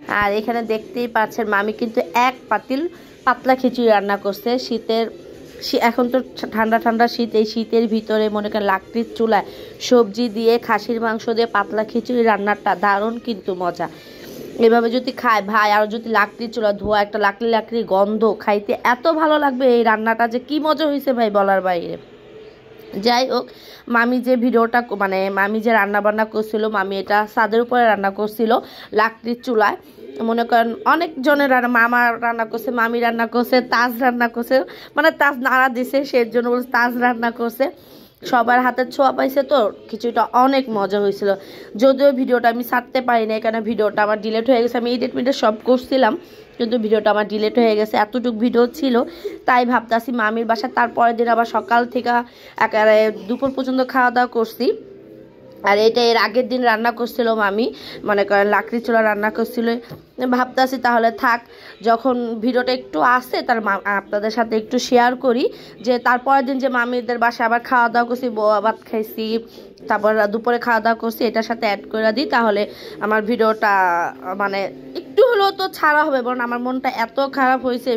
আর এখানে দেখতেই পাচ্ছেন মামি কিন্তু এক পাতিল পাতলা খিচুড়ি রান্না করছে। এখন তো ঠান্ডা ঠান্ডা শীত, এই শীতের ভিতরে মনে করেন লাকড়ির চুলায় সবজি দিয়ে খাসির মাংস দিয়ে পাতলা খিচুড়ি রান্নাটা দারুণ কিন্তু মজা। এভাবে যদি খায় ভাই, আর যদি লাকড়ির চুলা ধোয়া একটা লাকড়ি গন্ধ, খাইতে এত ভালো লাগবে। এই রান্নাটা যে কি মজা হয়েছে ভাই বলার বাইরে। যাই হোক, মামি যে ভিডিওটা মানে মামি যে রান্না বান্না করছিল, মামি এটা ছাদের উপরে রান্না করছিল লাকড়ির চুলায়। মনে করেন অনেকজনের মামা রান্না করছে, মামি রান্না করছে, তাজ রান্না করছে, মানে তাজ নাড়া দিছে সেই জন্য বলছে তাজ রান্না করছে। সবার হাতের ছোঁয়া পাইছে তো কিছুটা অনেক মজা হয়েছিল। যদিও ভিডিওটা আমি ছাড়তে পারি না, এখানে ভিডিওটা আমার ডিলেট হয়ে গেছে। আমি এডিট সব করছিলাম কিন্তু ভিডিওটা আমার ডিলেট হয়ে গেছে, এতটুকু ভিডিও ছিল। তাই ভাবতাছি মামির বাসা তারপরের দিন আবার সকাল থেকে একেবারে দুপুর পর্যন্ত খাওয়া দাওয়া করছি। আর এটা এর আগের দিন রান্না করছিল মামি, মনে করেন লাকড়ি চুলা রান্না করছিল। ভাবতেছি তাহলে থাক, যখন ভিডিওটা একটু আসে তার আপনাদের সাথে একটু শেয়ার করি যে তারপরের দিন যে মামিদের বাসায় আবার খাওয়া দাওয়া করছি, বোয়া ভাত খাইছি, তারপর দুপুরে খাওয়া দাওয়া করছি, এটার সাথে অ্যাড করে দিই। তাহলে আমার ভিডিওটা মানে একটু হলেও তো ছাড়া হবে, বরং আমার মনটা এত খারাপ হয়েছে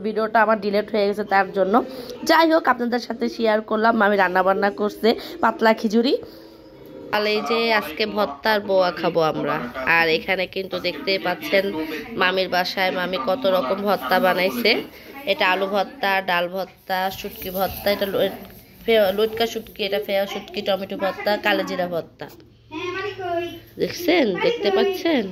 ভিডিওটা আমার ডিলেট হয়ে গেছে তার জন্য। যাই হোক, আপনাদের সাথে শেয়ার করলাম মামি রান্নাবান্না করছে পাতলা খিচুড়ি। আর এই যে আজকে ভর্তার বোয়া খাবো আমরা। আর এখানে কিন্তু দেখতেই পাচ্ছেন মামির বাসায় মামি কত রকম ভর্তা বানাইছে। এটা আলু ভর্তা, ডাল ভর্তা, শুটকি ভর্তা, এটা লটকা শুটকি, এটা ফেয়া শুটকি, টমেটো ভর্তা, কালোজিরা ভর্তা। দেখছেন, দেখতে পাচ্ছেন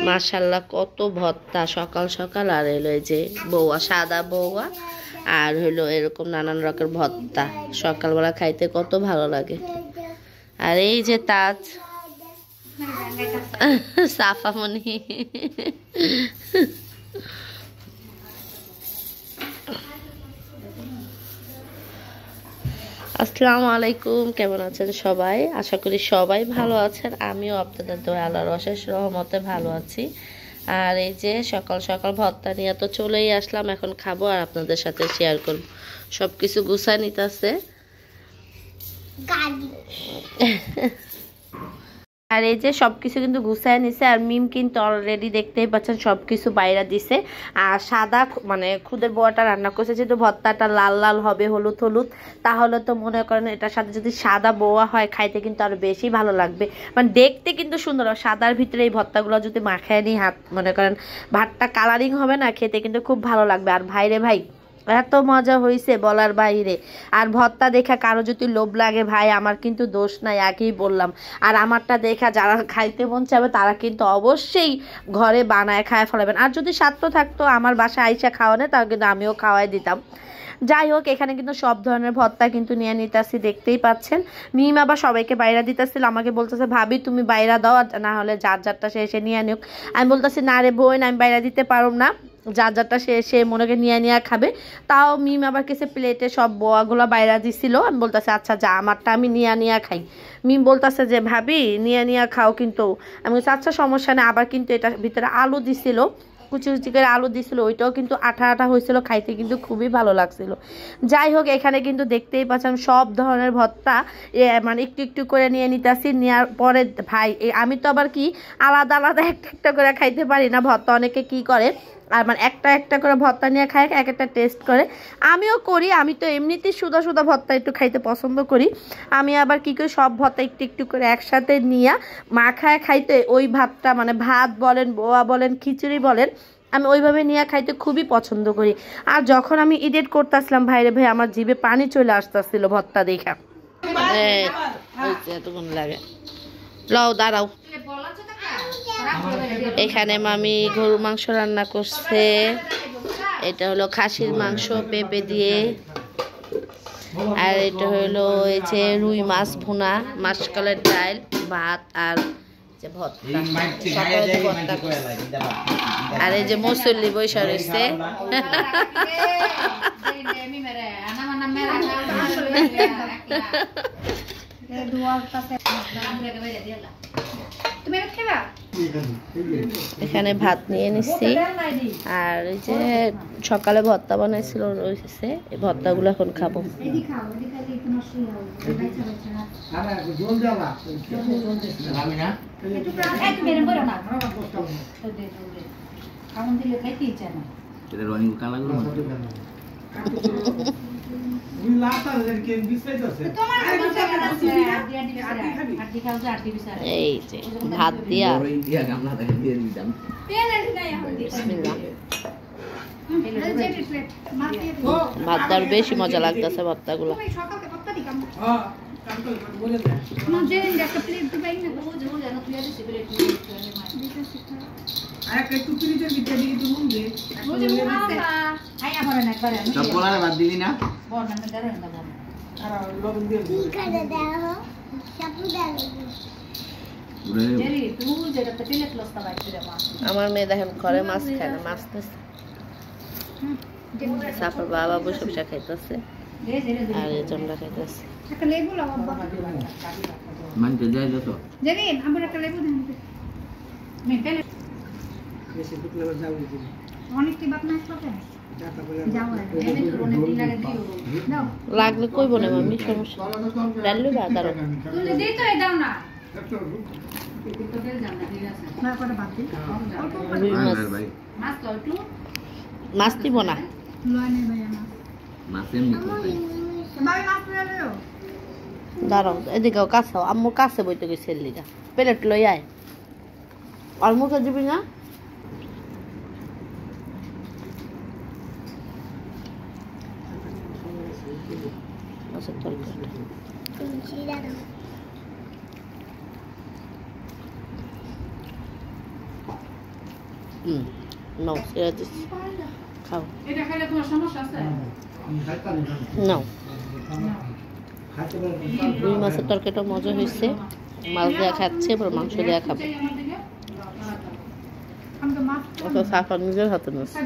মাশাআল্লাহ কত ভর্তা সকাল সকাল। আর হলো এই যে বৌয়া, সাদা বৌয়া, আর হলো এরকম নানান রকমের ভর্তা। সকালবেলা খাইতে কত ভালো লাগে। আর এই যে তাজ, সাফামণি, আসসালামু আলাইকুম। কেমন আছেন সবাই? আশা করি সবাই ভালো আছেন। আমিও আপনাদের দোয়া আল্লাহর অশেষ রহমতে ভালো আছি। আর এই যে সকাল সকাল ভর্তা নিয়ে তো চলেই আসলাম, এখন খাবো আর আপনাদের সাথে শেয়ার করব। সব কিছু গুছায় নিতেছে। আর এই যে সব কিছু কিন্তু গুছায় নিছে। আর মিম কিন্তু অলরেডি দেখতেই পাচ্ছেন সব কিছু বাইরে দিছে। আর সাদা মানে খুদের বোয়াটা রান্না করছে, যেহেতু ভর্তাটা লাল লাল হবে, হলুদ হলুদ, তাহলে তো মনে করেন এটার সাথে যদি সাদা বোয়া হয় খাইতে কিন্তু আরো বেশি ভালো লাগবে। মানে দেখতে কিন্তু সুন্দর। সাদার ভিতরে এই ভর্তাগুলো যদি মাখায় নিই, হাত মনে করেন ভাতটা কালারিং হবে না, খেতে কিন্তু খুব ভালো লাগবে। আর ভাইরে ভাই এত মজা হয়েছে বলার বাইরে। আর ভর্তা দেখা কারো যদি লোভ লাগে ভাই, আমার কিন্তু দোষ নাই, আগেই বললাম। আর আমারটা দেখা যারা খাইতে মন চাবে তারা কিন্তু অবশ্যই ঘরে বানায় খায় ফেলাবেন। আর যদি স্বার্থ থাকতো আমার বাসায় আইসা খাওয়ানে, তাহলে কিন্তু আমিও খাওয়াই দিতাম। যাই হোক, এখানে কিন্তু সব ধরনের ভর্তা কিন্তু নিয়ে নিতেছি, দেখতেই পাচ্ছেন। মিম আবার সবাইকে বাইরা দিতেছিল, আমাকে বলতেছে ভাবি তুমি বাইরা দাও, না হলে যার যারটা সে এসে নিয়ে নিক। আমি বলতেছি না রে বোন, আমি বাইরা দিতে পারব না, যার যারটা সে মনে করে নিয়ে খাবে। তাও মিম আবার কিছু প্লেটে সব বোয়াগুলো বাইরা দিছিল। আমি বলতেছি আচ্ছা যা, আমারটা আমি নিয়ে খাই। মিম বলতেছে যে ভাবি নিয়ে খাও, কিন্তু আমি বলছি আচ্ছা সমস্যা নেই। আবার কিন্তু এটার ভিতরে আলু দিছিল, কুচি কুচি করে আলু দিছিল, ওইটাও কিন্তু আঠা আঠা হয়েছিল, খাইতে কিন্তু খুবই ভালো লাগছিল। যাই হোক, এখানে কিন্তু দেখতেই পাচ্ছেন সব ধরনের ভর্তা মানে একটু একটু করে নিয়ে নিতেছি। নেওয়ার পরে ভাই আমি তো আবার কি আলাদা আলাদা একটা একটা করে খাইতে পারি না ভর্তা, অনেকে কি করে আর মানে একটা একটা করে ভর্তা নিয়ে খায়, এক একটা টেস্ট করে। আমিও করি, আমি তো এমনিতেই সুদা সুদা ভর্তা একটু খাইতে পছন্দ করি। আমি আবার কি করি, সব ভর্তা একটু একটু করে একসাথে নিয়ে মাখায় খাইতে, ওই ভাতটা মানে ভাত বলেন, বোয়া বলেন, খিচুড়ি বলেন, আমি ওইভাবে নিয়ে খাইতে খুবই পছন্দ করি। আর যখন আমি এডিট করতেছিলাম ভাইরে ভাই, আমার জিভে পানি চলে আসতেছিল ভর্তা দেখা। এতক্ষণ লাগে, লও দাঁড়াও। এখানে মামি গরু মাংস রান্না করছে, এটা হলো খাসির মাংস পেঁপে দিয়ে। আর এটা হলো এই যে রুই মাছ ভুনা, মাসকলাইয়ের ডাল, ভাত আর যে ভর্তা, সকালে ভর্তা করছে। আর এই যে মুসল্লি বৈশা রয়েছে। এখানে ভাত নিয়ে নিচ্ছি। আর এই যে সকালে ভর্তা বানাইছিল রয়েছে, এই ভর্তাগুলো এখন খাবো। এটা রনিং কালা গুলো এই যে ভাত দিয়া ভাতটার বেশি মজা লাগতেছে ভর্তাগুলো। আমার মেয়ে দেখেন ঘরে মাছ খায় না, মাছ সাফার বাবা বসে বসে খাইতেছে আর এই জন্য খাইতেছে। লাগলে কইব না মামি, সমস্যা ডালু বা কারো মাছ দিব না, দাঁড়াও এদিকেও কাছেও আম্মুর কাছে বইতে গেছে লিগা প্লেট লই আয় আর মুখে দিবি না। নাও সেরা দিস খাও। নাও রুই মাছের তরকারিটা মজা হয়েছে, মাছ দেওয়া খাচ্ছে এবার মাংস দেওয়া খাবো। সাফার নিজের হাতে নিচ্ছে।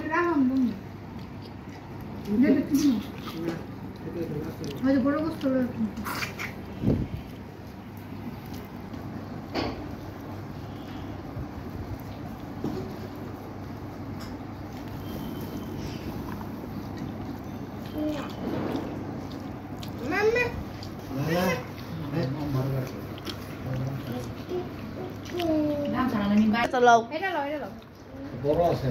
বড় আছে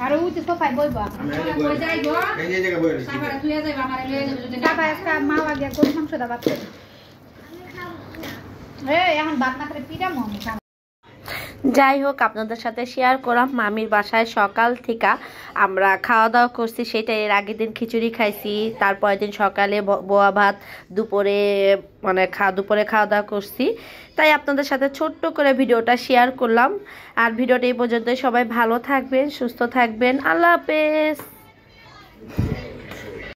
আর ওই তো সোফায় বইবা বই যাই গো এই যে জায়গা বইরে সাবারে তুই যাইবা আমারে লয়ে যাবে যদি না বাবা একটা মা লাগে কোন মাংস দাও বাচ্চা এখন ভাত না করে পিড়া মমি খাও। যাই হোক আপনাদের সাথে শেয়ার করলাম মামির বাসায় সকাল থেকে আমরা খাওয়া দাওয়া করছি, সেটা এর আগের দিন খিচুড়ি খাইছি, তারপরের দিন সকালে বোয়া ভাত, দুপুরে মানে দুপুরে খাওয়া দাওয়া করছি। তাই আপনাদের সাথে ছোট্ট করে ভিডিওটা শেয়ার করলাম। আর ভিডিওটা এই পর্যন্ত, সবাই ভালো থাকবেন, সুস্থ থাকবেন, আল্লাহ হাফেজ।